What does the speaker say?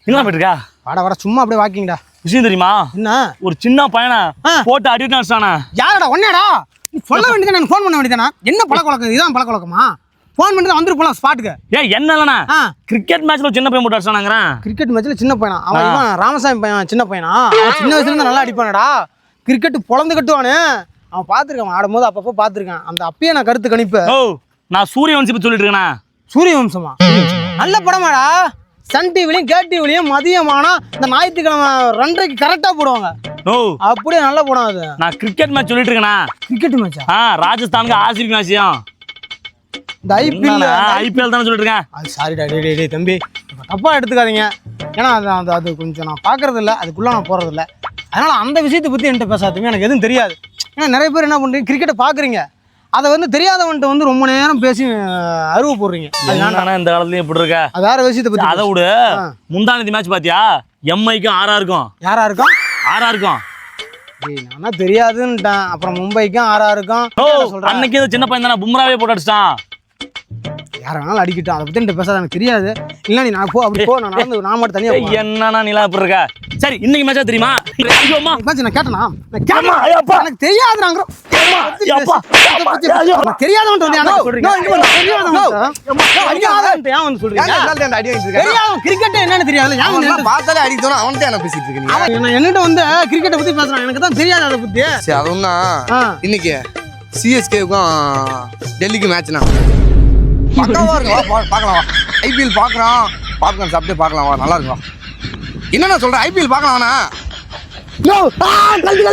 என்ன போயிட்டு இருக்கா? வாடா சும்மா அப்படியே வாக்கிங்கடா. விஷயம் தெரியுமா? என்ன? ஒரு சின்ன பையனை போட்டு அடிட்டு அடிச்சானே. யாரடா? ஒன்னேடா? சொல்ல வேண்டியதானே, எனக்கு ஃபோன் பண்ண வேண்டியதானே. என்ன பழக்கவழக்கம்? இதான் பழக்கவழக்கமா? ஃபோன் பண்ணி வந்துட்டு போலாம் ஸ்பாட்டுக்கு. என்ன இல்லைண்ணா, கிரிக்கெட் மேட்ச்ல சின்ன பையன் போட்டு அடிச்சானாங்கிறேன். கிரிக்கெட் மேட்ச்ல சின்ன பையனா? அவன் இவன் ராமசாமி பையன் சின்ன பையனா? அவன் சின்ன வயசுல இருந்து நல்லா அடிப்பானடா. கிரிக்கெட் பொழந்து கட்டுவானு அவன் பார்த்துருக்கான். ஆடும்போது அப்பப்போ பார்த்துருக்கேன். அந்த அப்பயே நான் கருத்து கணிப்பு. நான் சூரியவம்சி பத்தி சொல்லிட்டு இருக்கேண்ணா. சூரியவம்சமா? நல்ல படமாடா. சன் டிவிலையும் கே டிவிலையும் மதியமானா இந்த ஞாயிற்றுக்கிழமை 2:30க்கு கரெக்டா போடுவாங்க. அப்படியே நல்ல படம் அது. நான் கிரிக்கெட் மேட்ச் சொல்லிட்டு இருக்கேண்ணா. கிரிக்கெட் மேட்சா? ராஜஸ்தானுக்கு ஆர்சிபி மேட்சியம். இந்த ஐபிஎல் தானே சொல்லிட்டு இருக்கேன். அது சாரிடா. டே தம்பி, தப்பா எடுத்துக்காதீங்க. ஏன்னா அது கொஞ்சம் நான் பார்க்கறது இல்லை, அதுக்குள்ள நான் போறது இல்லை. அதனால அந்த விஷயத்தை பத்தி என்கிட்ட பேசாதீங்க. எனக்கு எதுவும் தெரியாது. ஏன்னா நிறைய பேர் என்ன பண்றீங்க, கிரிக்கெட்டை பாக்குறீங்க, அதை தெரியாதவன்ட்டு ரொம்ப நேரம் பேசி அருவ போடுறீங்க. இந்த காலத்துலயும் இப்படி இருக்க. அது வேற விஷயத்தை பத்தி அதை விடு. முந்தானதி மேட்ச் பாத்தியா? எம்ஐக்கும் ஆர்ஆருக்கும். யாரா இருக்கும்? ஆர்ஆருக்கும். நானா தெரியாதுன்னுட்டேன். அப்புறம் மும்பைக்கும் ஆர்ஆருக்கும். அன்னைக்கு சின்ன பையன் தானே பும்ராவே போட்டு அடிச்சிட்டான். யாராலும் அடிக்கிட்டோம். அதை பத்தி என்கிட்ட பேசாத, எனக்கு தெரியாது. இல்லை நீ நான் அப்படி போ, நான் நடந்து நான் மட்டும் தனியா. என்னன்னா நீலா இப்படி இருக்க? சரி, இன்னைக்கு மேட்சா தெரியுமா? நான் கேட்டேனா? எனக்கு தெரியாது. கிரிக்கெட் என்னன்னு தெரியாது. என்கிட்ட கிரிக்கெட்டை பத்தி பேசுறான். எனக்கு தான் தெரியாது அதை பத்தி. அதுன்னா இன்னைக்கு சிஎஸ்கேவுக்கும் டெல்லிக்கு மேட்ச்னா பக்காவா இருக்கும். பார்க்கலாம். ஐபிஎல் பார்க்குறோம். பாப்கார்ன் சாப்பிட்டு பார்க்கலாம். நல்லா இருக்கும். என்னண்ணா சொல்கிறேன்? ஐபிஎல் பார்க்கலாம்ண்ணா. கல்வி